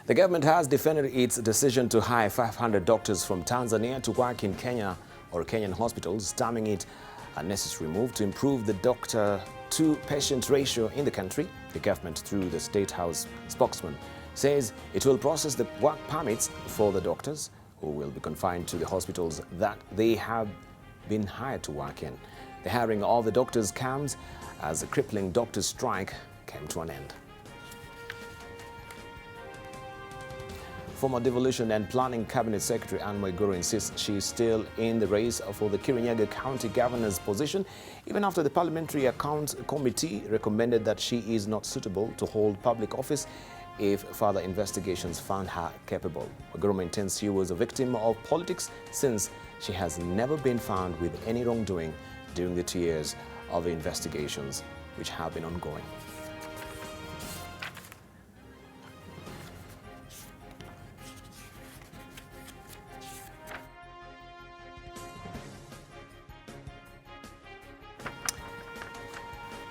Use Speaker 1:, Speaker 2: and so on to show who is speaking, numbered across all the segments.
Speaker 1: The government has defended its decision to hire 500 doctors from Tanzania to work in Kenya or Kenyan hospitals, terming it a necessary move to improve the doctor-to-patient ratio in the country. The government, through the State House spokesman, says it will process the work permits for the doctors who will be confined to the hospitals that they have been hired to work in. The hiring of the doctors comes as the crippling doctors' strike came to an end. Former Devolution and Planning Cabinet Secretary Anne Waiguru insists she is still in the race for the Kirinyaga County Governor's position, even after the Parliamentary Accounts Committee recommended that she is not suitable to hold public office if further investigations found her capable. Waiguru maintains she was a victim of politics since she has never been found with any wrongdoing during the 2 years of the investigations which have been ongoing.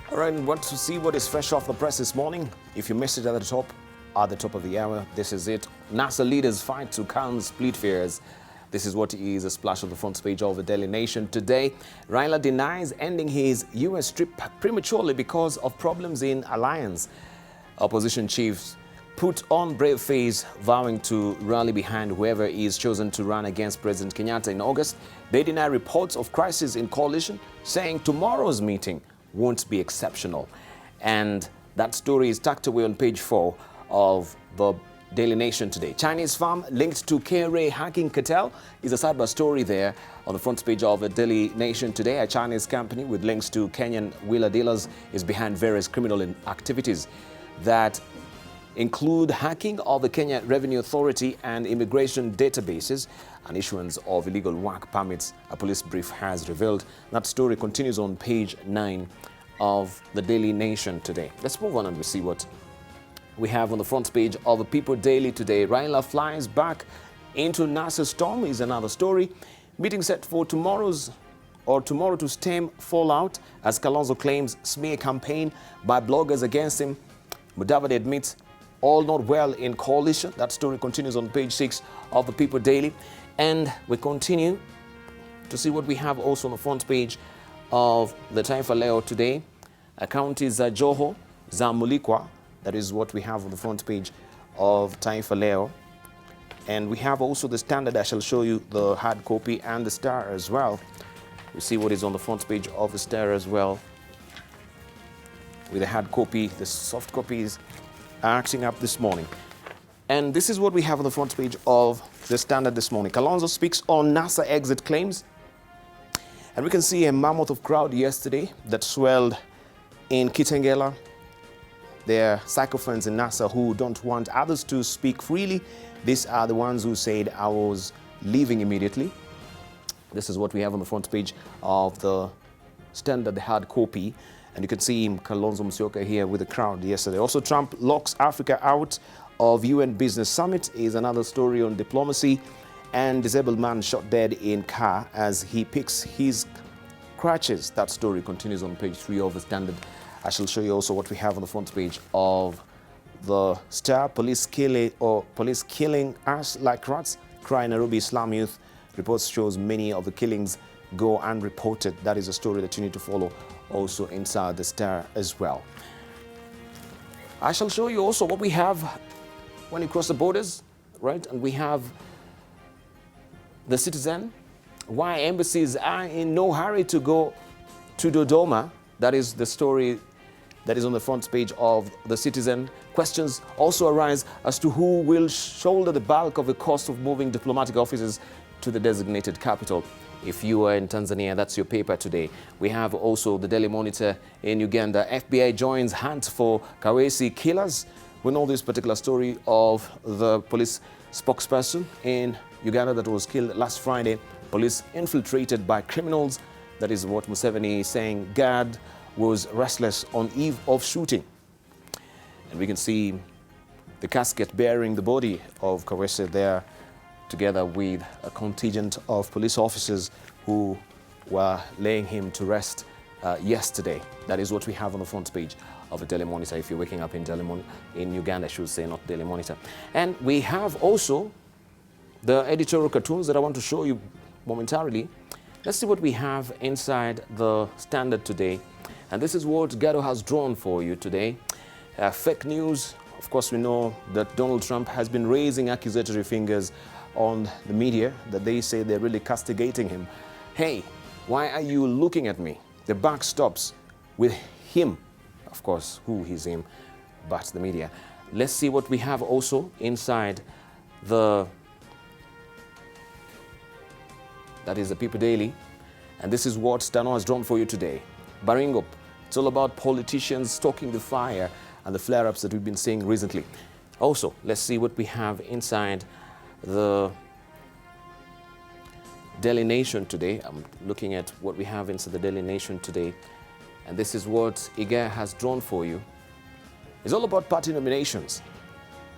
Speaker 1: All right, and want to see what is fresh off the press this morning? If you missed it at the top of the hour, this is it. NASA leaders fight to calm split fears. This is what is a splash on the front page of the Daily Nation today. Raila denies ending his US trip prematurely because of problems in alliance. Opposition chiefs put on brave face, vowing to rally behind whoever is chosen to run against President Kenyatta in August. They deny reports of crisis in coalition, saying tomorrow's meeting won't be exceptional. And that story is tucked away on page 4 of the Daily Nation today. Chinese firm linked to KRA hacking cartel is a sidebar story there on the front page of the Daily Nation today. A Chinese company with links to Kenyan wheeler dealers is behind various criminal activities that include hacking of the Kenya Revenue Authority and immigration databases and issuance of illegal work permits, a police brief has revealed. That story continues on page 9 of the Daily Nation today. Let's move on and we see what we have on the front page of the People Daily today. Raila flies back into NASA storm is another story. Meeting set for tomorrow to stem fallout as Kalonzo claims smear campaign by bloggers against him. Mudavadi admits all not well in coalition. That story continues on page 6 of the People Daily. And we continue to see what we have also on the front page of the Taifa Leo today. Counties za Joho, za Mulikwa. That is what we have on the front page of Taifa Leo. And we have also the Standard. I shall show you the hard copy and the Star as well. We see what is on the front page of the Star as well. With the hard copy, the soft copies are acting up this morning. And this is what we have on the front page of the Standard this morning. Kalonzo speaks on NASA exit claims. And we can see a mammoth of crowd yesterday that swelled in Kitengela. There are sycophants in NASA who don't want others to speak freely. These are the ones who said, I was leaving immediately. This is what we have on the front page of the Standard, the hard copy. And you can see him, Kalonzo Musyoka, here with the crowd yesterday. Also, Trump locks Africa out of UN Business Summit is another story on diplomacy. And disabled man shot dead in car as he picks his crutches. That story continues on page 3 of the Standard. I shall show you also what we have on the front page of the Star. Police killing us like rats, cry Nairobi Islam youth. Reports shows many of the killings go unreported. That is a story that you need to follow also inside the Star as well. I shall show you also what we have when you cross the borders, right? And we have the Citizen, why embassies are in no hurry to go to Dodoma. That is the story that is on the front page of the Citizen. Questions also arise as to who will shoulder the bulk of the cost of moving diplomatic offices to the designated capital. If you are in Tanzania, that's your paper today. We have also the Daily Monitor in Uganda. FBI joins hunt for Kawesi killers. We know this particular story of the police spokesperson in Uganda that was killed last Friday. Police infiltrated by criminals. That is what Museveni is saying. Guard was restless on eve of shooting. And we can see the casket bearing the body of Kawesi there, together with a contingent of police officers who were laying him to rest yesterday. That is what we have on the front page of a Daily Monitor if you're waking up in in Uganda, I should say, not Daily Monitor. And we have also the editorial cartoons that I want to show you momentarily. Let's see what we have inside the Standard today. And this is what Gado has drawn for you today. Fake news. Of course, we know that Donald Trump has been raising accusatory fingers on the media, that they say they're really castigating him. Hey, why are you looking at me? The buck stops with him. Of course, who is him, but the media. Let's see what we have also inside the, that is the People Daily. And this is what Stano has drawn for you today. Baringo, it's all about politicians stoking the fire and the flare-ups that we've been seeing recently. Also, let's see what we have inside the Daily Nation today. I'm looking at what we have inside the Daily Nation today. And this is what Iga has drawn for you. It's all about party nominations.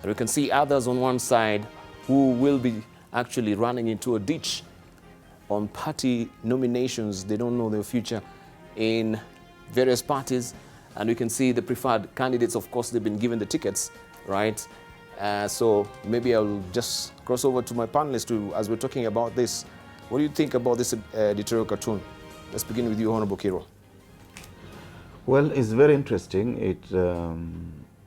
Speaker 1: And we can see others on one side who will be actually running into a ditch on party nominations. They don't know their future in various parties. And we can see the preferred candidates, of course, they've been given the tickets, right? So maybe I'll just cross over to my panelists as we're talking about this. What do you think about this editorial cartoon? Let's begin with you, Honorable Kiro.
Speaker 2: Well, it's very interesting.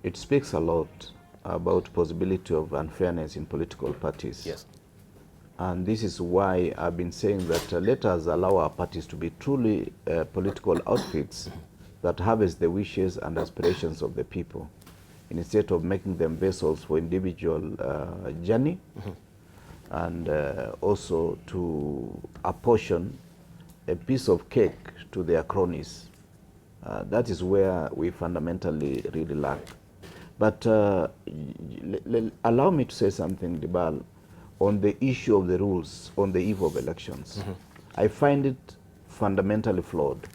Speaker 2: It speaks a lot about possibility of unfairness in political parties.
Speaker 1: Yes.
Speaker 2: And this is why I've been saying that let us allow our parties to be truly political outfits that harvest the wishes and aspirations of the people, instead of making them vessels for individual journey, and also to apportion a piece of cake to their cronies. That is where we fundamentally really lack. But allow me to say something, Dibal, on the issue of the rules on the eve of elections. I find it fundamentally flawed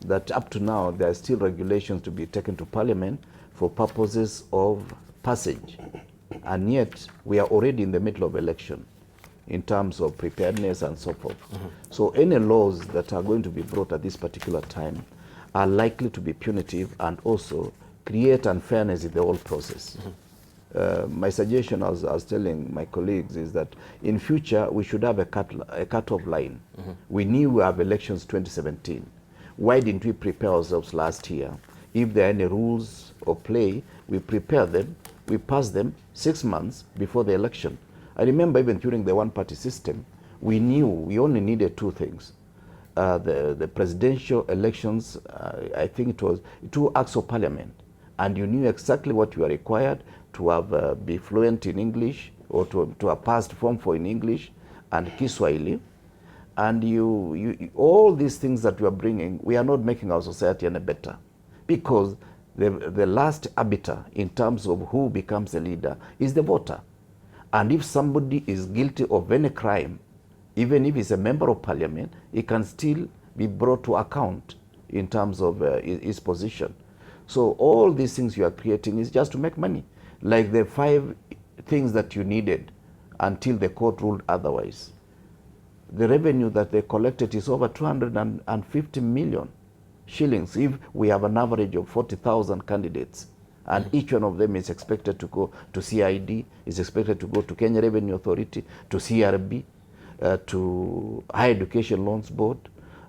Speaker 2: that up to now there are still regulations to be taken to Parliament for purposes of passage. And yet we are already in the middle of election in terms of preparedness and so forth. So any laws that are going to be brought at this particular time are likely to be punitive and also create unfairness in the whole process. My suggestion, as I was telling my colleagues, is that in future we should have a cut-off line. We knew we have elections 2017. Why didn't we prepare ourselves last year? If there are any rules of play, we prepare them, we pass them 6 months before the election. I remember even during the one-party system, we knew we only needed two things. The presidential elections, I think it was 2 acts of parliament, and you knew exactly what you are required to have be fluent in English, or to have passed Form 4 in English and Kiswahili. And all these things that you are bringing, we are not making our society any better, because the last arbiter in terms of who becomes a leader is the voter. And if somebody is guilty of any crime, even if he's a member of parliament, he can still be brought to account in terms of his position. So all these things you are creating is just to make money, like the 5 things that you needed until the court ruled otherwise. The revenue that they collected is over 250 million shillings if we have an average of 40,000 candidates. And each one of them is expected to go to CID, is expected to go to Kenya Revenue Authority, to CRB, to Higher Education Loans Board,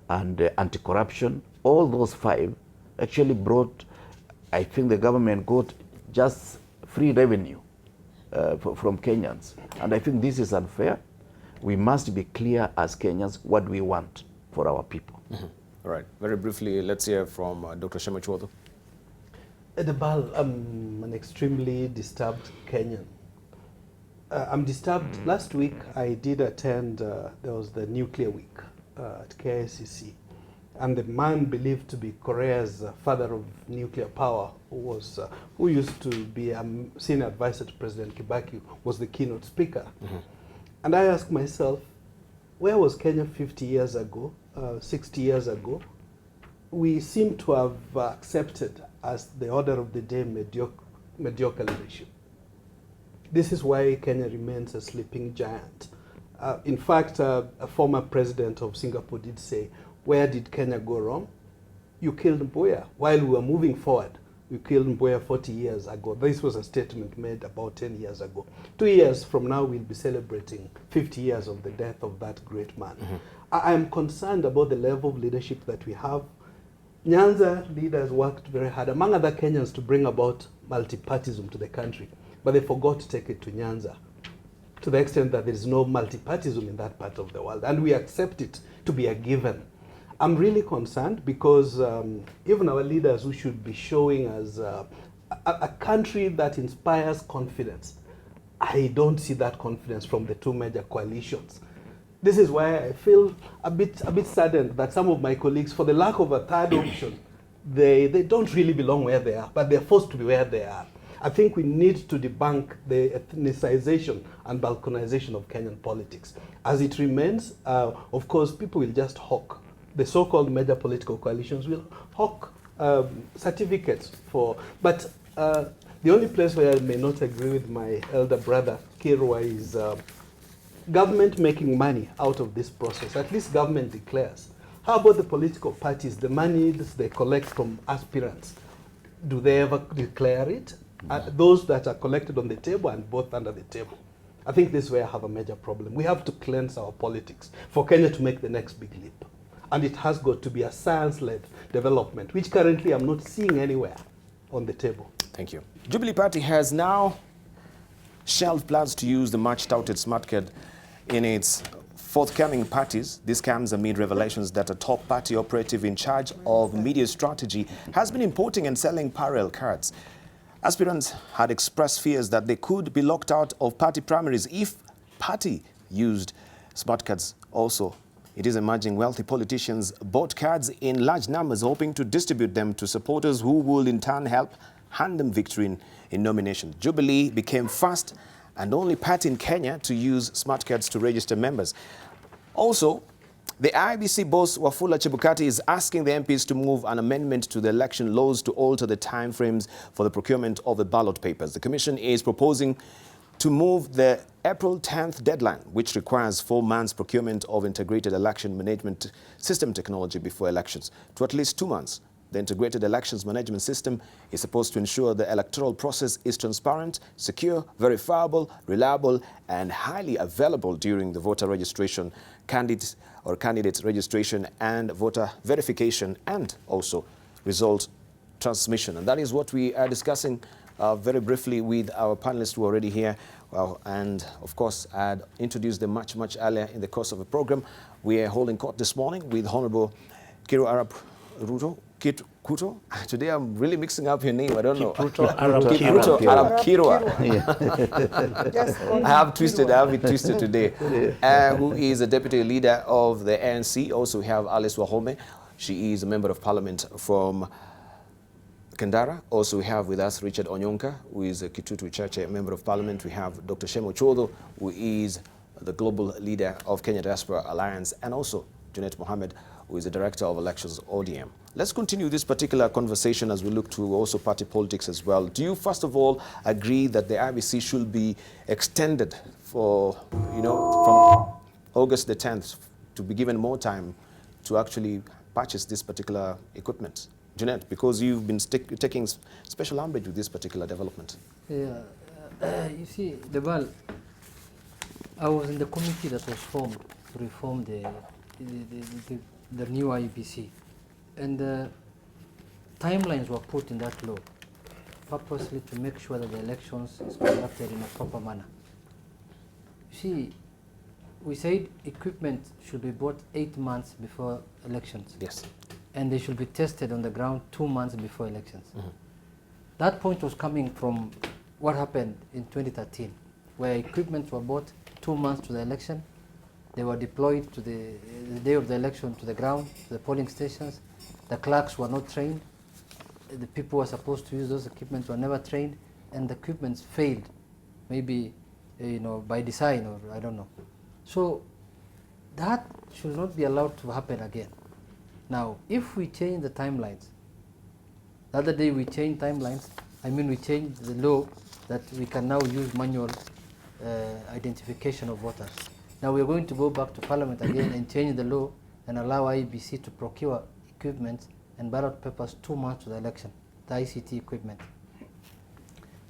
Speaker 2: and anti-corruption. All those 5 actually brought, I think the government got just free revenue from Kenyans. And I think this is unfair. We must be clear as Kenyans what we want for our people.
Speaker 1: All right. Very briefly, let's hear from Dr. Shemachuodo.
Speaker 3: Edebal, I'm an extremely disturbed Kenyan. I'm disturbed. Last week, I did attend, there was the nuclear week at KICC. And the man believed to be Korea's father of nuclear power, who used to be a senior advisor to President Kibaki, was the keynote speaker. And I asked myself, where was Kenya 50 years ago, 60 years ago? We seem to have accepted as the order of the day mediocre leadership. This is why Kenya remains a sleeping giant. In fact, a former president of Singapore did say, where did Kenya go wrong? You killed Mboya while we were moving forward. We killed Mboya 40 years ago. This was a statement made about 10 years ago. 2 years from now, we'll be celebrating 50 years of the death of that great man. I am concerned about the level of leadership that we have. Nyanza leaders worked very hard, among other Kenyans, to bring about multipartyism to the country, but they forgot to take it to Nyanza, to the extent that there is no multipartyism in that part of the world, and we accept it to be a given. I'm really concerned because even our leaders who should be showing us a country that inspires confidence, I don't see that confidence from the two major coalitions. This is why I feel a bit saddened that some of my colleagues, for the lack of a third option, they don't really belong where they are, but they're forced to be where they are. I think we need to debunk the ethnicization and balkanization of Kenyan politics. As it remains, of course, people will just hawk. The so-called major political coalitions will hawk certificates for, but the only place where I may not agree with my elder brother, Kirwa, is government making money out of this process. At least government declares. How about the political parties, the money they collect from aspirants? Do they ever declare it? Those that are collected on the table and both under the table. I think this is where I have a major problem. We have to cleanse our politics for Kenya to make the next big leap. And it has got to be a science-led development, which currently I'm not seeing anywhere on the table.
Speaker 1: Thank you. Jubilee Party has now shelved plans to use the much-touted smart card in its forthcoming parties. This comes amid revelations that a top party operative in charge of media strategy has been importing and selling parallel cards. Aspirants had expressed fears that they could be locked out of party primaries if party used smart cards also. It is emerging wealthy politicians bought cards in large numbers, hoping to distribute them to supporters who will in turn help hand them victory in nomination. Jubilee became first and only party in Kenya to use smart cards to register members. Also, the IEBC boss Wafula Chebukati is asking the MPs to move an amendment to the election laws to alter the timeframes for the procurement of the ballot papers. The commission is proposing to move the April 10th deadline, which requires 4 months procurement of integrated election management system technology before elections, to at least 2 months. The integrated elections management system is supposed to ensure the electoral process is transparent, secure, verifiable, reliable, and highly available during the voter registration, candidate registration, and voter verification, and also result transmission. And that is what we are discussing very briefly with our panelists who are already here. And of course, I had introduced them much earlier in the course of the program. We are holding court this morning with Honorable Kiru Arab Ruto. Kuto? Today I'm really mixing up your name. I don't know. Arab Kirwa. I have it twisted today. Who is a deputy leader of the ANC. Also, we have Alice Wahome. She is a member of parliament from Kandara. Also, we have with us Richard Onyonka, who is a Kitutu Chache member of parliament. We have Dr. Shemo Chodo, who is the global leader of Kenya Diaspora Alliance, and also Junet Mohammed, who is the director of elections ODM. Let's continue this particular conversation as we look to also party politics as well. Do you, first of all, agree that the IEBC should be extended for, from August the 10th to be given more time to actually purchase this particular equipment? Junet, because you've been taking special umbrage with this particular development.
Speaker 4: Yeah, you see, I was in the committee that was formed to reform the new IEBC, and timelines were put in that law purposely to make sure that the elections is conducted in a proper manner. You see, we said equipment should be bought 8 months before elections.
Speaker 1: Yes.
Speaker 4: And they should be tested on the ground 2 months before elections. Mm-hmm. That point was coming from what happened in 2013, where equipment were bought 2 months to the election. They were deployed to the day of the election to the ground, to the polling stations. The clerks were not trained. The people who were supposed to use those equipment were never trained, and the equipments failed, maybe by design, or I don't know. So that should not be allowed to happen again. Now, if we change the timelines, the other day we changed timelines, we changed the law that we can now use manual identification of voters. Now we are going to go back to Parliament again and change the law and allow IEBC to procure equipment and ballot papers 2 months to the election. the ICT equipment.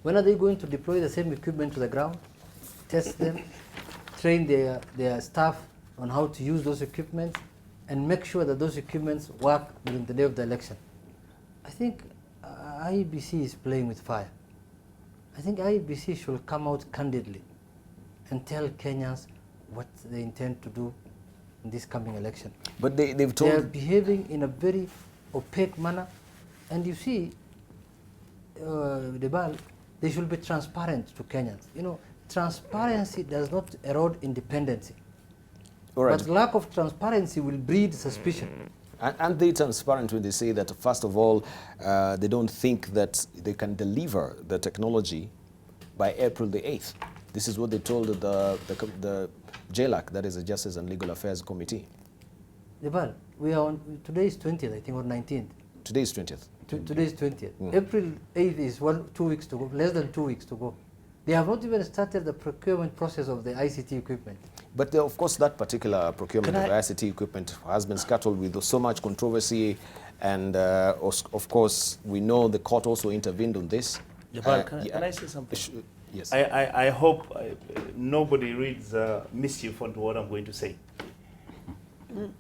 Speaker 4: When are they going to deploy the same equipment to the ground, test them, train their staff on how to use those equipments, and make sure that those equipments work during the day of the election? I think IEBC is playing with fire. I think IEBC should come out candidly and tell Kenyans what they intend to do in this coming election.
Speaker 1: But they've told...
Speaker 4: They are behaving in a very opaque manner. And you see, they should be transparent to Kenyans. You know, transparency does not erode independence.
Speaker 1: All right.
Speaker 4: But lack of transparency will breed suspicion.
Speaker 1: And they transparent when they say that, first of all, they don't think that they can deliver the technology by April the 8th. This is what they told the JLAC, that is the Justice and Legal Affairs Committee.
Speaker 4: Debal, we are on, today is 20th, I think, or 19th.
Speaker 1: Today is 20th.
Speaker 4: Today is 20th. April 8th is 2 weeks to go, less than 2 weeks to go. They have not even started the procurement process of the ICT equipment.
Speaker 1: But of course, that particular procurement of ICT equipment has been scuttled with so much controversy, and of course, we know the court also intervened on this.
Speaker 5: Jabal, can I say something?
Speaker 1: Yes.
Speaker 5: I hope nobody reads mischief onto what I'm going to say.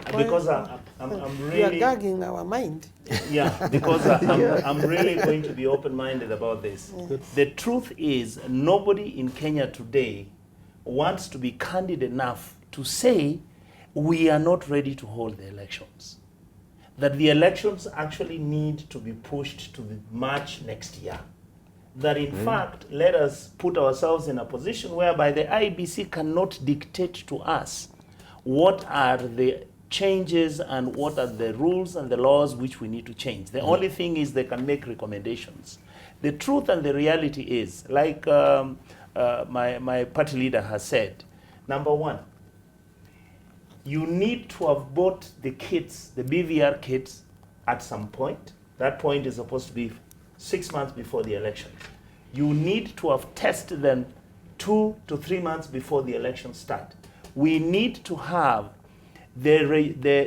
Speaker 5: Because I'm really...
Speaker 6: You are gagging our mind.
Speaker 5: Yeah, because I'm really going to be open-minded about this. Yeah. The truth is, nobody in Kenya today wants to be candid enough to say we are not ready to hold the elections. That the elections actually need to be pushed to March next year. That in fact, let us put ourselves in a position whereby the IEBC cannot dictate to us what are the changes and what are the rules and the laws which we need to change. The only thing is they can make recommendations. The truth and the reality is, like my party leader has said, number one, you need to have bought the kits, the BVR kits, at some point. That point is supposed to be 6 months before the election. You need to have tested them 2 to 3 months before the election start. We need to have the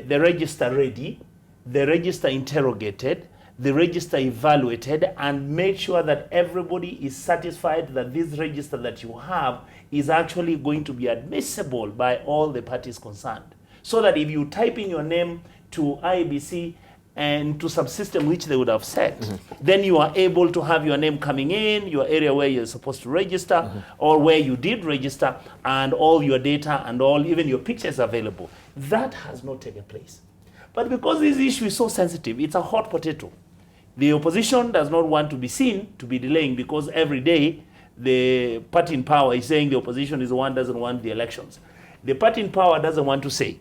Speaker 5: register ready, the register interrogated, the register evaluated, and make sure that everybody is satisfied that this register that you have is actually going to be admissible by all the parties concerned. So that if you type in your name to IEBC and to some system which they would have set, then you are able to have your name coming in, your area where you're supposed to register, or where you did register, and all your data and all, even your pictures available. That has not taken place. But because this issue is so sensitive, it's a hot potato. The opposition does not want to be seen to be delaying, because every day the party in power is saying the opposition is the one who doesn't want the elections. The party in power doesn't want to say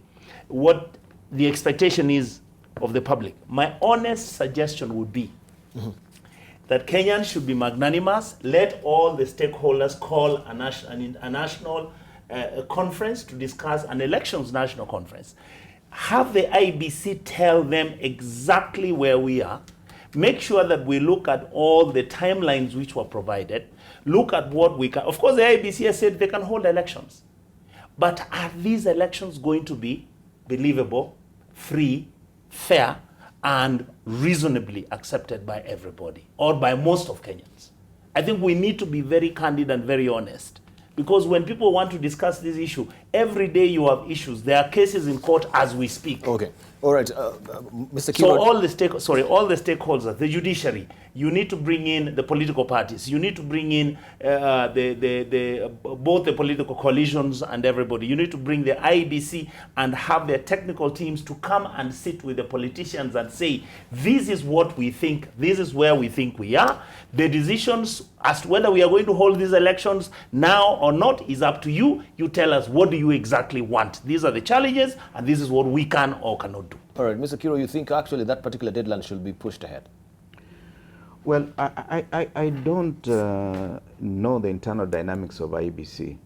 Speaker 5: what the expectation is of the public. My honest suggestion would be that Kenyans should be magnanimous. Let all the stakeholders call a national conference to discuss an elections national conference. Have the IEBC tell them exactly where we are. Make sure that we look at all the timelines which were provided. Look at what we can. Of course, the IEBC has said they can hold elections. But are these elections going to be believable, free, fair, and reasonably accepted by everybody, or by most of Kenyans? I think we need to be very candid and very honest. Because when people want to discuss this issue, every day you have issues. There are cases in court as we speak.
Speaker 1: Okay. All right. Mr. Kiro.
Speaker 5: So all the stakeholders, the judiciary, you need to bring in the political parties. You need to bring in both the political coalitions and everybody. You need to bring the IEBC and have their technical teams to come and sit with the politicians and say, this is what we think, this is where we think we are. The decisions as to whether we are going to hold these elections now or not is up to you. You tell us, what do you exactly want? These are the challenges, and this is what we can or cannot do.
Speaker 1: All right, Mr. Kiro, you think actually that particular deadline should be pushed ahead?
Speaker 2: Well, I don't know the internal dynamics of IEBC,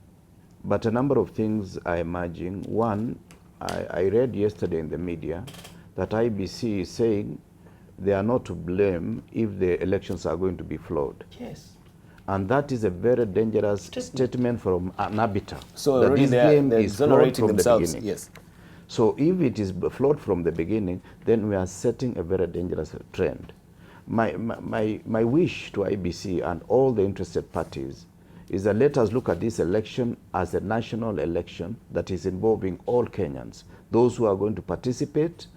Speaker 2: but a number of things are emerging. One, I read yesterday in the media that IEBC is saying they are not to blame if the elections are going to be flawed.
Speaker 5: Yes.
Speaker 2: And that is a very dangerous statement from an arbiter.
Speaker 1: So
Speaker 2: that
Speaker 1: already
Speaker 2: this game
Speaker 1: they're
Speaker 2: is flawed
Speaker 1: exonerating
Speaker 2: from
Speaker 1: themselves.
Speaker 2: the beginning.
Speaker 1: Yes.
Speaker 2: So if it is flawed from the beginning, then we are setting a very dangerous trend. My wish to IEBC and all the interested parties is that let us look at this election as a national election that is involving all Kenyans, those who are going to participate,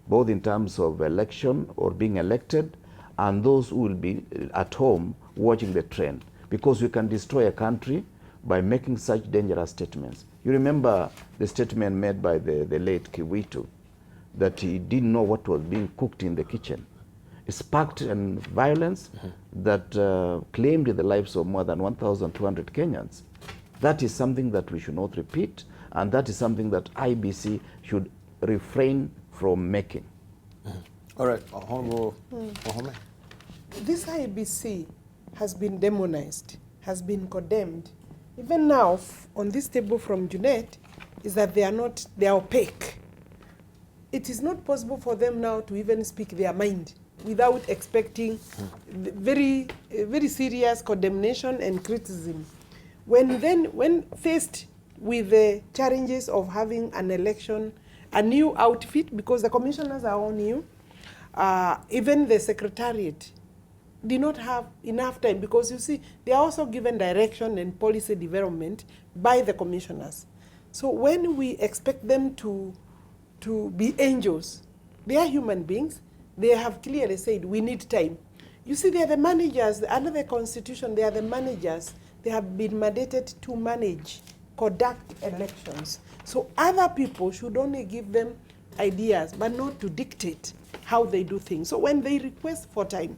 Speaker 2: both in terms of election or being elected, and those who will be at home watching the trend. Because we can destroy a country by making such dangerous statements. You remember the statement made by the late Kiwitu, that he didn't know what was being cooked in the kitchen. It sparked violence that claimed the lives of more than 1,200 Kenyans. That is something that we should not repeat, and that is something that IEBC should refrain from making.
Speaker 1: All right, Honorable Mohammed.
Speaker 6: This IEBC has been demonized, has been condemned. Even now, on this table from Junet, is that they are opaque. It is not possible for them now to even speak their mind without expecting very serious condemnation and criticism. When faced with the challenges of having an election, a new outfit, because the commissioners are all new, even the secretariat did not have enough time, because you see, they are also given direction and policy development by the commissioners. So when we expect them to be angels, they are human beings. They have clearly said, we need time. You see, they are the managers. Under the Constitution, they are the managers. They have been mandated to manage, conduct elections. So other people should only give them ideas, but not to dictate how they do things. So when they request for time,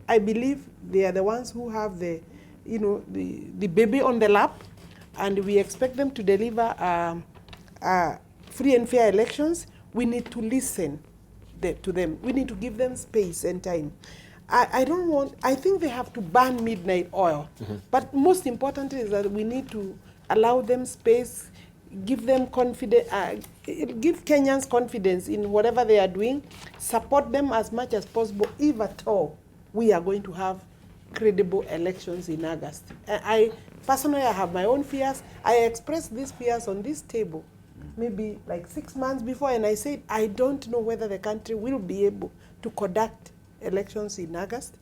Speaker 6: I believe they are the ones who have the baby on the lap, and we expect them to deliver free and fair elections. We need to listen to them. We need to give them space and time. I think they have to ban midnight oil. But most importantly is that we need to allow them space, give them confidence, give Kenyans confidence in whatever they are doing, support them as much as possible, if at all we are going to have credible elections in August. I personally, I have my own fears. I expressed these fears on this table maybe like 6 months before, and I said, I don't know whether the country will be able to conduct elections in August.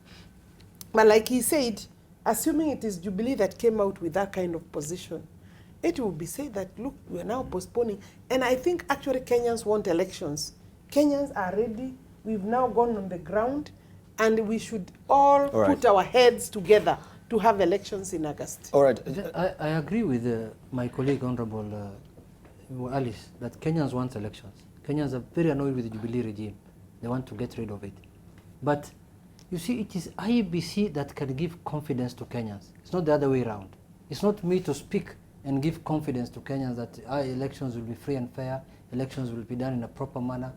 Speaker 6: But like he said, assuming it is Jubilee that came out with that kind of position, it will be said that, look, we are now postponing. And I think actually Kenyans want elections. Kenyans are ready. We've now gone on the ground, and we should all put our heads together to have elections in August.
Speaker 1: All right.
Speaker 4: I agree with my colleague, Honorable Alice, that Kenyans want elections. Kenyans are very annoyed with the Jubilee regime. They want to get rid of it. But you see, it is IEBC that can give confidence to Kenyans. It's not the other way around. It's not me to speak and give confidence to Kenyans that our elections will be free and fair, elections will be done in a proper manner.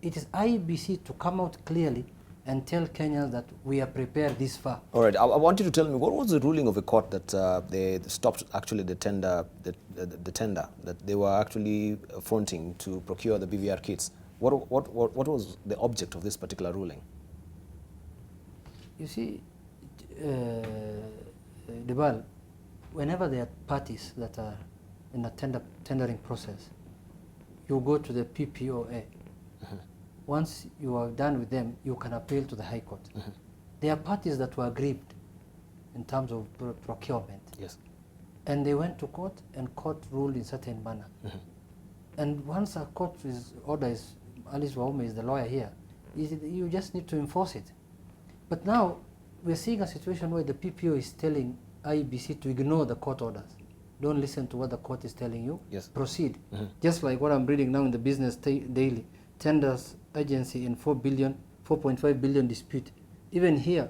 Speaker 4: It is IEBC to come out clearly and tell Kenyans that we are prepared this far.
Speaker 1: All right, I want you to tell me, what was the ruling of the court that they stopped actually the tender that they were actually fronting to procure the BVR kits? What was the object of this particular ruling?
Speaker 4: You see, Debal, whenever there are parties that are in a tendering process, you go to the PPOA. Once you are done with them, you can appeal to the High Court. There are parties that were aggrieved in terms of procurement.
Speaker 1: Yes.
Speaker 4: And they went to court, and court ruled in certain manner. And once a court order is, Alice Waume is the lawyer here, you just need to enforce it. But now, we're seeing a situation where the PPO is telling IEBC to ignore the court orders. Don't listen to what the court is telling you.
Speaker 1: Yes.
Speaker 4: Proceed. Just like what I'm reading now in the Business Daily. Tenders agency in 4.5 billion dispute. Even here,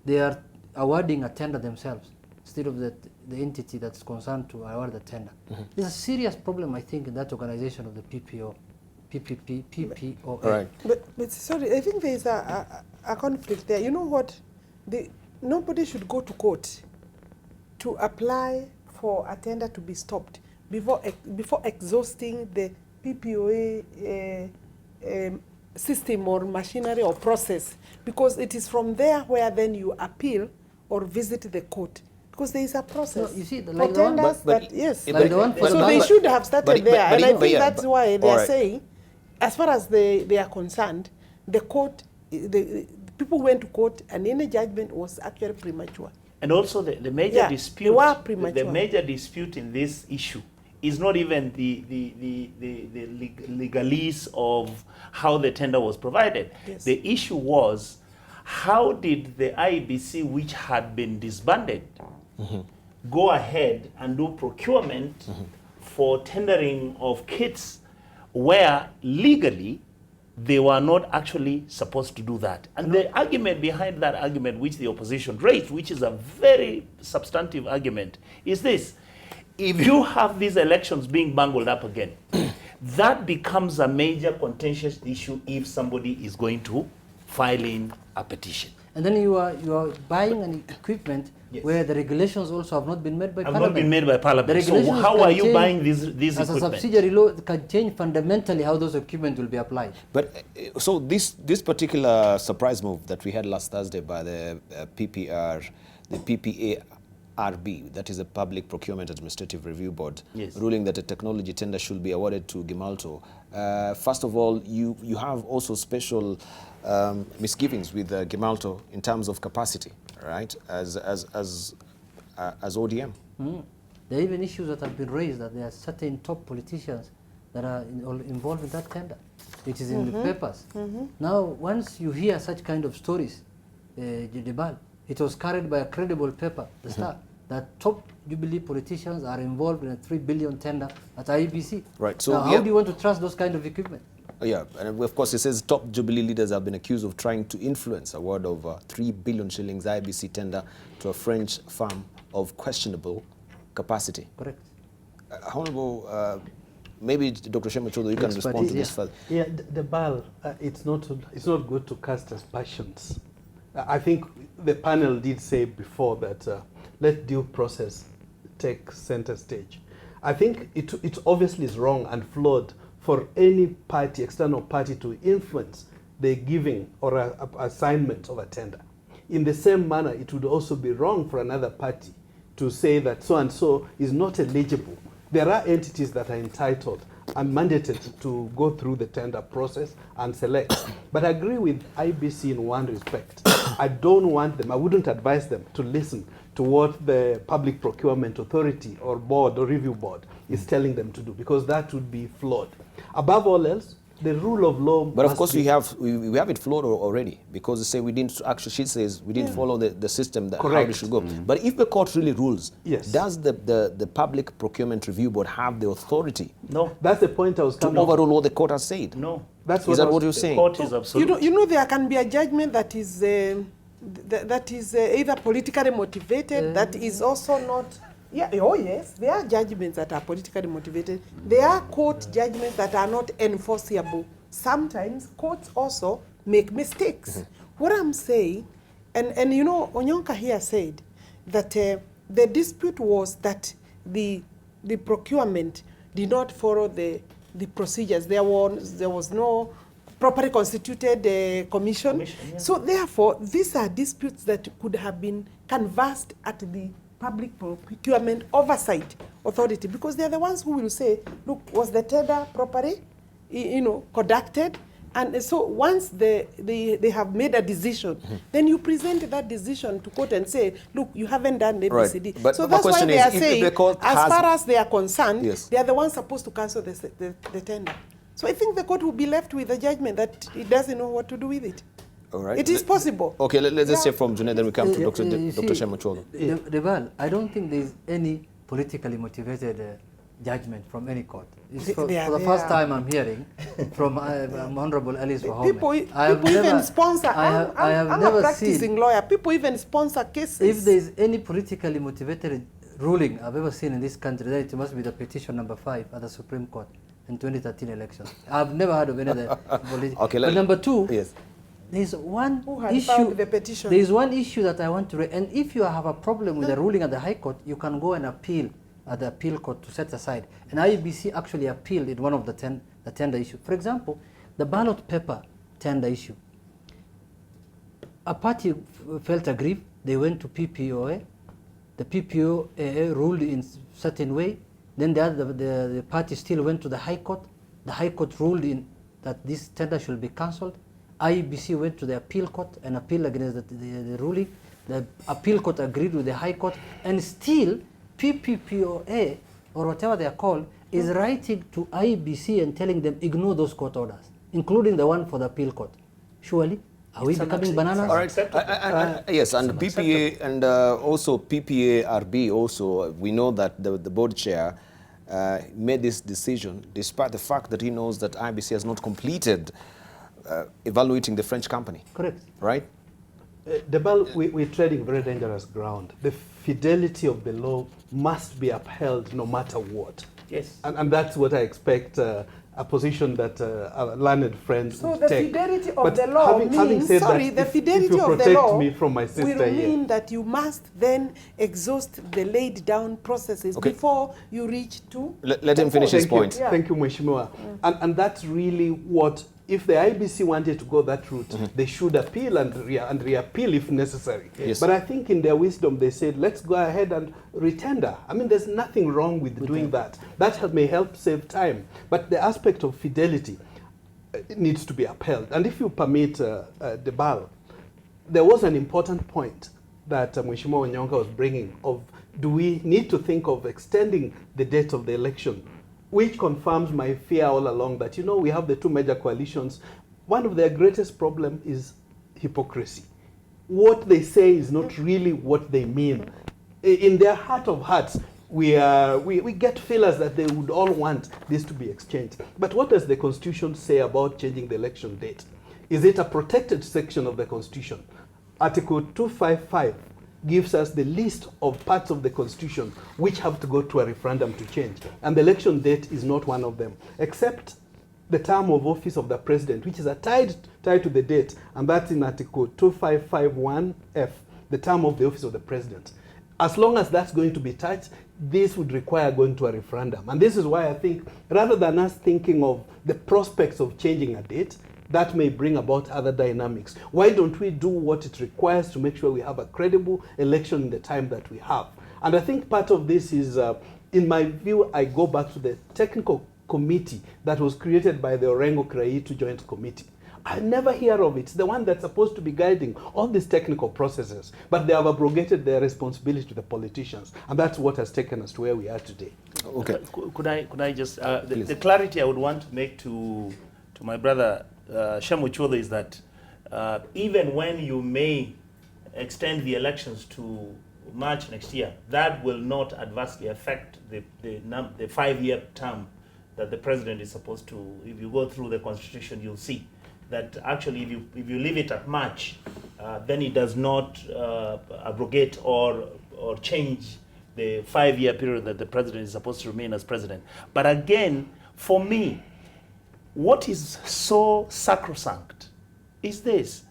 Speaker 4: they are awarding a tender themselves instead of the entity that's concerned to award the tender. There's a serious problem, I think, in that organization of the PPO. PPO.
Speaker 1: Right.
Speaker 6: But sorry, I think there is a conflict there. You know what? Nobody should go to court to apply for a tender to be stopped before exhausting the PPOA system or machinery or process, because it is from there where then you appeal or visit the court, because there is a process.
Speaker 4: No, you see,
Speaker 6: for tenders yes.
Speaker 4: Like the one
Speaker 6: So they should have started there, and I think that's why they are
Speaker 1: right.
Speaker 6: saying, as far as they are concerned, the court, the people went to court, and any judgment was actually premature.
Speaker 5: And also the major
Speaker 6: Yeah,
Speaker 5: dispute,
Speaker 6: they were
Speaker 5: the
Speaker 6: premature.
Speaker 5: major dispute in this issue is not even the legalese of how the tender was provided.
Speaker 6: Yes.
Speaker 5: The issue was, how did the IEBC, which had been disbanded, go ahead and do procurement for tendering of kits where legally they were not actually supposed to do that. And the argument behind that argument, which the opposition raised, which is a very substantive argument, is this: if you have these elections being bungled up again, that becomes a major contentious issue if somebody is going to file in a petition.
Speaker 4: And then you are buying an equipment
Speaker 5: Yes.
Speaker 4: where the regulations also have not been made by
Speaker 5: Have
Speaker 4: Parliament.
Speaker 5: not been made by
Speaker 4: The
Speaker 5: Parliament. So
Speaker 4: regulations
Speaker 5: how
Speaker 4: can
Speaker 5: are you
Speaker 4: change
Speaker 5: buying these
Speaker 4: as a
Speaker 5: equipment?
Speaker 4: subsidiary law can change fundamentally how those equipment will be applied.
Speaker 1: But so this particular surprise move that we had last Thursday by the PPR, the PPARB, that is a Public Procurement Administrative Review Board,
Speaker 5: Yes.
Speaker 1: ruling that a technology tender should be awarded to Gemalto. First of all, you have also special misgivings with Gemalto in terms of capacity, right? As ODM.
Speaker 4: There are even issues that have been raised that there are certain top politicians that are involved in that tender. It is in the papers. Now, once you hear such kind of stories, Judibal, it was carried by a credible paper, The Star, that top Jubilee politicians are involved in a 3 billion tender at IEBC.
Speaker 1: Right. So
Speaker 4: now, how do you want to trust those kind of equipment?
Speaker 1: Yeah, and of course it says top Jubilee leaders have been accused of trying to influence award of 3 billion shillings IBC tender to a French firm of questionable capacity.
Speaker 4: Correct.
Speaker 1: Honorable, maybe Dr. Shemachodo, you can respond to this further.
Speaker 3: Yeah, the BAL, it's not good to cast aspersions. I think the panel did say before that let due process take center stage. I think it obviously is wrong and flawed for any party, external party, to influence the giving or assignment of a tender. In the same manner, it would also be wrong for another party to say that so-and-so is not eligible. There are entities that are entitled and mandated to go through the tender process and select. But I agree with IBC in one respect. I wouldn't advise them to listen to what the Public Procurement Authority or board or review board is telling them to do, because that would be flawed. Above all else, the rule of law.
Speaker 1: But of course, we have it flawed already, because they say we didn't actually. She says we didn't follow the system that how it should go. But if the court really rules, does the Public Procurement Review Board have the authority?
Speaker 5: No.
Speaker 3: That's the point I was coming
Speaker 1: to overrule what the court has said.
Speaker 5: No.
Speaker 3: That's
Speaker 1: is that what you're saying?
Speaker 5: The court is absolute.
Speaker 6: You know, there can be a judgment that is either politically motivated, that is also not. Yeah, oh yes, there are judgments that are politically motivated. There are court judgments that are not enforceable. Sometimes courts also make mistakes. What I'm saying, and you know, Onyonka here said that the dispute was that the procurement did not follow the procedures. There was no properly constituted commission.
Speaker 5: Yeah.
Speaker 6: So therefore, these are disputes that could have been canvassed at the Public Procurement Oversight Authority, because they're the ones who will say, look, was the tender properly, conducted? And so once they have made a decision, then you present that decision to court and say, look, you haven't done the ABCD.
Speaker 1: Right. But
Speaker 6: so that's why they are saying, as far as they are concerned,
Speaker 1: Yes.
Speaker 6: they are the ones supposed to cancel the tender. So I think the court will be left with a judgment that it doesn't know what to do with it.
Speaker 1: All right.
Speaker 6: It is possible.
Speaker 1: Okay, let's just say from Junaid, then we come to Dr. Shemachodo.
Speaker 4: Rebal, I don't think there is any politically motivated judgment from any court. For the first time I'm hearing from Honorable Alice Wahome.
Speaker 6: People even sponsor. I'm a practicing lawyer. People even sponsor cases.
Speaker 4: If there is any politically motivated ruling I've ever seen in this country, then it must be the petition number 5 at the Supreme Court in 2013 elections. I've never heard of any other political.
Speaker 1: Okay,
Speaker 4: but number 2,
Speaker 1: yes.
Speaker 4: there is one
Speaker 6: Who had
Speaker 4: issue.
Speaker 6: filed the petition?
Speaker 4: There is one issue that I want to raise, and if you have a problem with the ruling at the High Court, you can go and appeal at the appeal court to set aside. And IEBC actually appealed in one of the tender issue. For example, the ballot paper tender issue. A party felt aggrieved. They went to PPOA. The PPOA ruled in certain way. Then the party still went to the High Court. The High Court ruled in that this tender should be cancelled. IEBC went to the appeal court and appealed against the ruling. The appeal court agreed with the High Court, and still PPPOA, or whatever they are called, is writing to IEBC and telling them ignore those court orders, including the one for the appeal court. Surely, are we becoming bananas?
Speaker 1: All right. Yes, and PPA and also PPARB also, we know that the board chair made this decision despite the fact that he knows that IEBC has not completed evaluating the French company.
Speaker 4: Correct.
Speaker 1: Right?
Speaker 3: Debal, we're treading very dangerous ground. The fidelity of the law must be upheld no matter what.
Speaker 5: Yes.
Speaker 3: And that's what I expect a position that our learned friends
Speaker 6: So
Speaker 3: would
Speaker 6: the
Speaker 3: take.
Speaker 6: fidelity of
Speaker 3: But
Speaker 6: the law means,
Speaker 3: said
Speaker 6: sorry,
Speaker 3: that
Speaker 6: the
Speaker 3: if
Speaker 6: fidelity
Speaker 3: you
Speaker 6: of the
Speaker 3: protect
Speaker 6: law
Speaker 3: me from my sister
Speaker 6: will
Speaker 3: here,
Speaker 6: mean that you must then exhaust the laid down processes before you reach to...
Speaker 1: Let him finish his point.
Speaker 6: Yeah.
Speaker 3: Thank you, Mheshimiwa. And that's really what, if the IBC wanted to go that route, they should appeal and reappeal if necessary.
Speaker 1: Yes.
Speaker 3: But I think in their wisdom, they said, let's go ahead and retender. I mean, there's nothing wrong with doing that. That may help save time. But the aspect of fidelity needs to be upheld. And if you permit Debal, there was an important point that Mheshimiwa Onyonka was bringing of, do we need to think of extending the date of the election, which confirms my fear all along that, you know, we have the two major coalitions. One of their greatest problem is hypocrisy. What they say is not really what they mean. In their heart of hearts, we get feelers that they would all want this to be exchanged. But what does the Constitution say about changing the election date? Is it a protected section of the Constitution? Article 255 gives us the list of parts of the Constitution which have to go to a referendum to change. And the election date is not one of them, except the term of office of the president, which is tied to the date, and that's in Article 2551F, the term of the office of the president. As long as that's going to be touched, this would require going to a referendum. And this is why I think, rather than us thinking of the prospects of changing a date, that may bring about other dynamics. Why don't we do what it requires to make sure we have a credible election in the time that we have? And I think part of this is, in my view, I go back to the technical committee that was created by the Orengo Kraitu Joint Committee. I never hear of it. It's the one that's supposed to be guiding all these technical processes, but they have abrogated their responsibility to the politicians, and that's what has taken us to where we are today.
Speaker 1: Okay.
Speaker 5: Could I just the clarity I would want to make to my brother Shemu Chodha is that even when you may extend the elections to March next year, that will not adversely affect the 5-year term that the president is supposed to. If you go through the Constitution, you'll see that actually if you leave it at March, then it does not abrogate or change the 5-year period that the president is supposed to remain as president. But again, for me, what is so sacrosanct is this.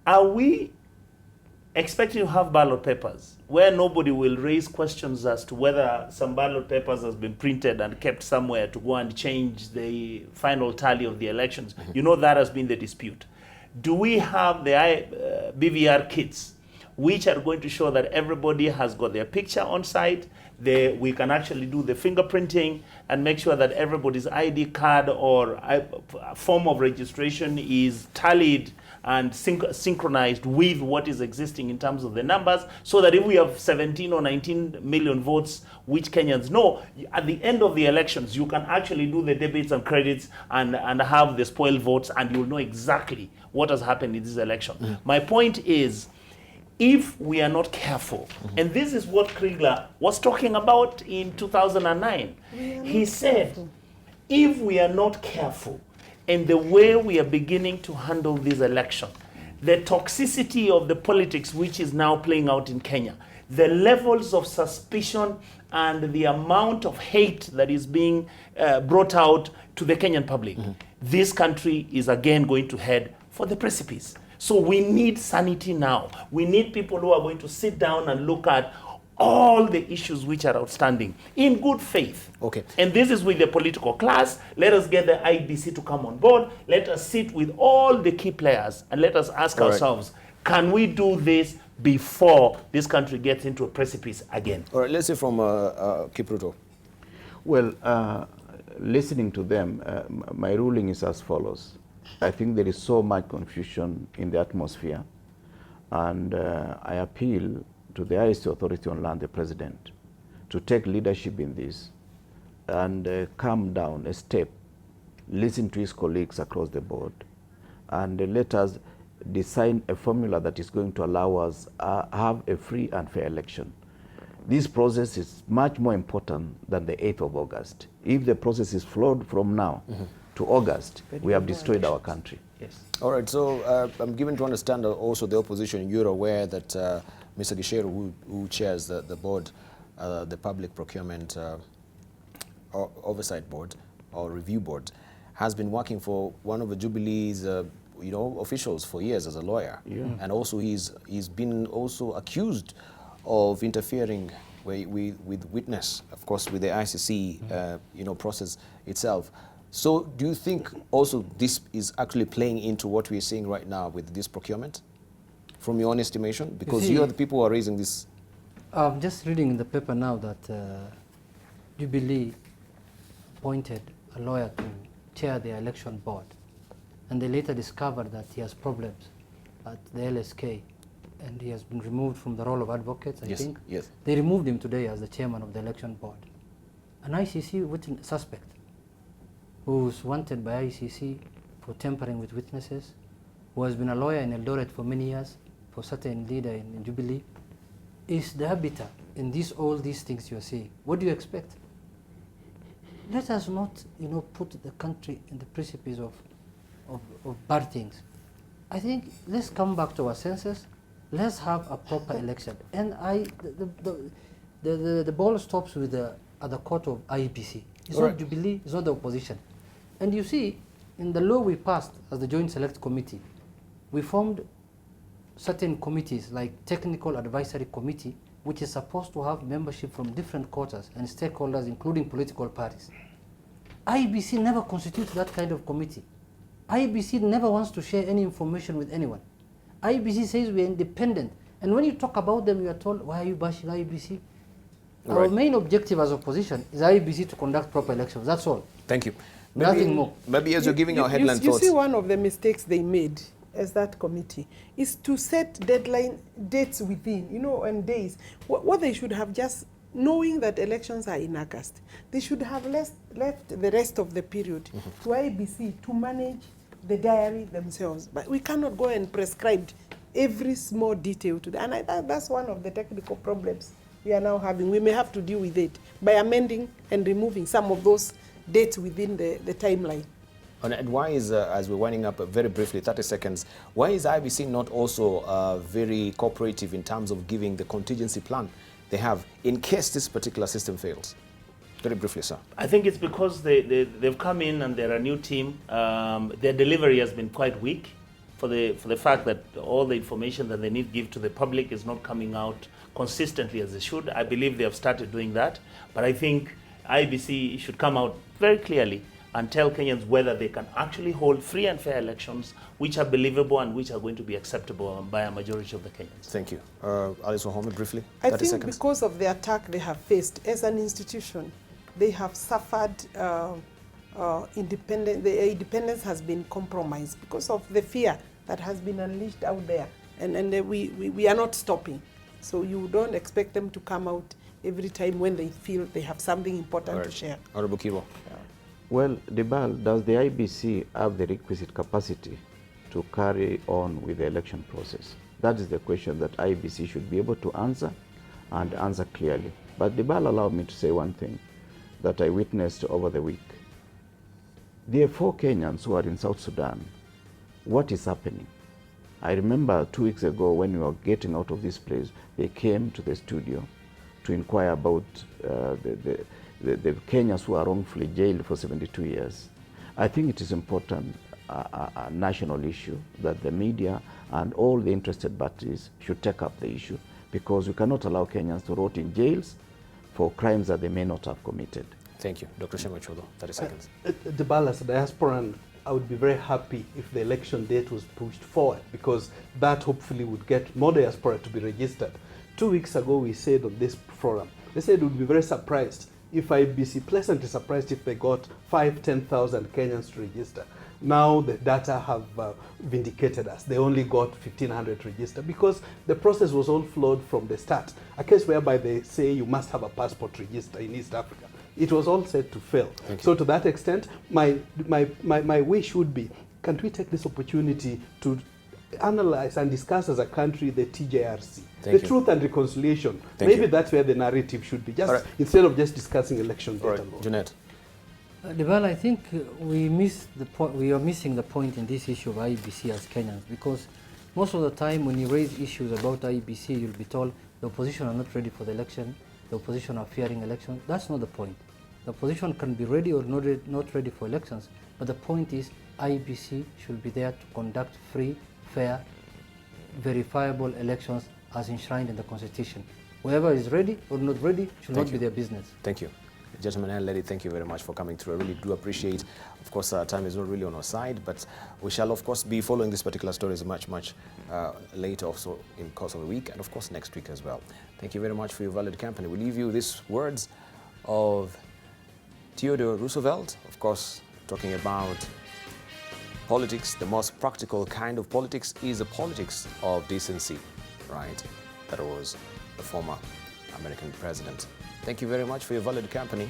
Speaker 5: Are we expecting to have ballot papers where nobody will raise questions as to whether some ballot papers has been printed and kept somewhere to go and change the final tally of the elections? You know, that has been the dispute. Do we have the BVR kits which are going to show that everybody has got their picture on site? We can actually do the fingerprinting and make sure that everybody's ID card or form of registration is tallied and synchronized with what is existing in terms of the numbers, so that if we have 17 or 19 million votes, which Kenyans know, at the end of the elections, you can actually do the debits and credits and have the spoiled votes, and you'll know exactly what has happened in this election. My point is, if we are not careful, and this is what Kriegler was talking about in 2009, he said, if we are not careful, and the way we are beginning to handle this election, the toxicity of the politics which is now playing out in Kenya, the levels of suspicion and the amount of hate that is being brought out to the Kenyan public, this country is again going to head for the precipice. So we need sanity now. We need people who are going to sit down and look at all the issues which are outstanding in good faith.
Speaker 1: Okay.
Speaker 5: And this is with the political class. Let us get the IEBC to come on board. Let us sit with all the key players and let us ask ourselves, can we do this before this country gets into a precipice again?
Speaker 1: All right, let's hear from Kipruto.
Speaker 2: Well, listening to them, my ruling is as follows. I think there is so much confusion in the atmosphere, and I appeal to the highest authority on land, the President, to take leadership in this and calm down a step, listen to his colleagues across the board, and let us design a formula that is going to allow us have a free and fair election. This process is much more important than the 8th of August. If the process is flawed from now to August, we have destroyed our country.
Speaker 5: Yes.
Speaker 1: All right, so I'm given to understand also the opposition, you're aware that Mr. Gisheru, who chairs the board, the Public Procurement Oversight Board or Review Board, has been working for one of the Jubilee's officials for years as a lawyer.
Speaker 2: Yeah.
Speaker 1: And also he's been also accused of interfering with witness, of course, with the ICC process itself. So do you think also this is actually playing into what we're seeing right now with this procurement, from your own estimation? Because you are the people who are raising this.
Speaker 4: I'm just reading in the paper now that Jubilee appointed a lawyer to chair the election board, and they later discovered that he has problems at the LSK, and he has been removed from the role of advocate, I think.
Speaker 1: Yes.
Speaker 4: They removed him today as the chairman of the election board. An ICC suspect who's wanted by ICC for tampering with witnesses, who has been a lawyer in Eldoret for many years, for certain leader in Jubilee, is the arbiter in all these things you are seeing. What do you expect? Let us not, put the country in the precipice of bad things. I think let's come back to our senses. Let's have a proper election. And the ball stops with at the court of IEBC. It's not Jubilee, it's not the opposition. And you see, in the law we passed as the Joint Select Committee, we formed certain committees like Technical Advisory Committee, which is supposed to have membership from different quarters and stakeholders, including political parties. IEBC never constitutes that kind of committee. IEBC never wants to share any information with anyone. IEBC says we are independent. And when you talk about them, you are told, why are you bashing IEBC? Our main objective as opposition is IEBC to conduct proper elections. That's all.
Speaker 1: Thank you.
Speaker 4: Nothing more.
Speaker 1: Maybe as you're giving our headline
Speaker 6: you
Speaker 1: thoughts.
Speaker 6: see, one of the mistakes they made as that committee is to set dates within, and days. What they should have, just knowing that elections are in August, they should have left the rest of the period to IEBC to manage the diary themselves. But we cannot go and prescribe every small detail to them. And that's one of the technical problems we are now having. We may have to deal with it by amending and removing some of those dates within the timeline.
Speaker 1: And why is, as we're winding up very briefly, 30 seconds, why is IEBC not also very cooperative in terms of giving the contingency plan they have in case this particular system fails? Very briefly, sir.
Speaker 5: I think it's because they've come in and they're a new team. Their delivery has been quite weak for the fact that all the information that they need to give to the public is not coming out consistently as they should. I believe they have started doing that, but I think IEBC should come out very clearly and tell Kenyans whether they can actually hold free and fair elections which are believable and which are going to be acceptable by a majority of the Kenyans.
Speaker 1: Thank you. Alice Wahome, briefly, 30
Speaker 6: I think
Speaker 1: seconds.
Speaker 6: because of the attack they have faced as an institution, they have suffered the independence has been compromised because of the fear that has been unleashed out there. And we are not stopping. So you don't expect them to come out every time when they feel they have something important to share.
Speaker 1: Honorable Kiro.
Speaker 2: Well, Debal, does the IEBC have the requisite capacity to carry on with the election process? That is the question that IEBC should be able to answer, and answer clearly. But Debal, allow me to say one thing that I witnessed over the week. There are 4 Kenyans who are in South Sudan. What is happening? I remember 2 weeks ago when we were getting out of this place, they came to the studio to inquire about the Kenyans who are wrongfully jailed for 72 years. I think it is important, a national issue, that the media and all the interested parties should take up the issue, because we cannot allow Kenyans to rot in jails for crimes that they may not have committed.
Speaker 1: Thank you. Dr. Shemachodo, 30 seconds.
Speaker 3: Debal, as a diasporan, I would be very happy if the election date was pushed forward, because that hopefully would get more diaspora to be registered. 2 weeks ago, we said on this forum, they said we'd be very surprised if IEBC, pleasantly surprised if they got 5,000-10,000 Kenyans to register. Now the data have vindicated us. They only got 1,500 registered because the process was all flawed from the start. A case whereby they say you must have a passport register in East Africa. It was all set to fail. So to that extent, my wish would be, can't we take this opportunity to analyze and discuss as a country the TJRC, the Truth and Reconciliation. Maybe that's where the narrative should be, just instead of just discussing election data alone.
Speaker 1: Jeanette.
Speaker 4: Debal, I think we miss the point. We are missing the point in this issue of IEBC as Kenyans, because most of the time when you raise issues about IEBC, you'll be told the opposition are not ready for the election, the opposition are fearing election. That's not the point. The opposition can be ready or not ready for elections, but the point is IEBC should be there to conduct free, fair, verifiable elections as enshrined in the Constitution. Whoever is ready or not ready should not be their business.
Speaker 1: Thank you. Gentlemen and lady, thank you very much for coming through. I really do appreciate. Of course, time is not really on our side, but we shall, of course, be following this particular stories much later, also in the course of the week, and of course next week as well. Thank you very much for your valued company. We leave you with these words of Theodore Roosevelt, of course, talking about politics. The most practical kind of politics is the politics of decency, right? That was the former American president. Thank you very much for your valued company.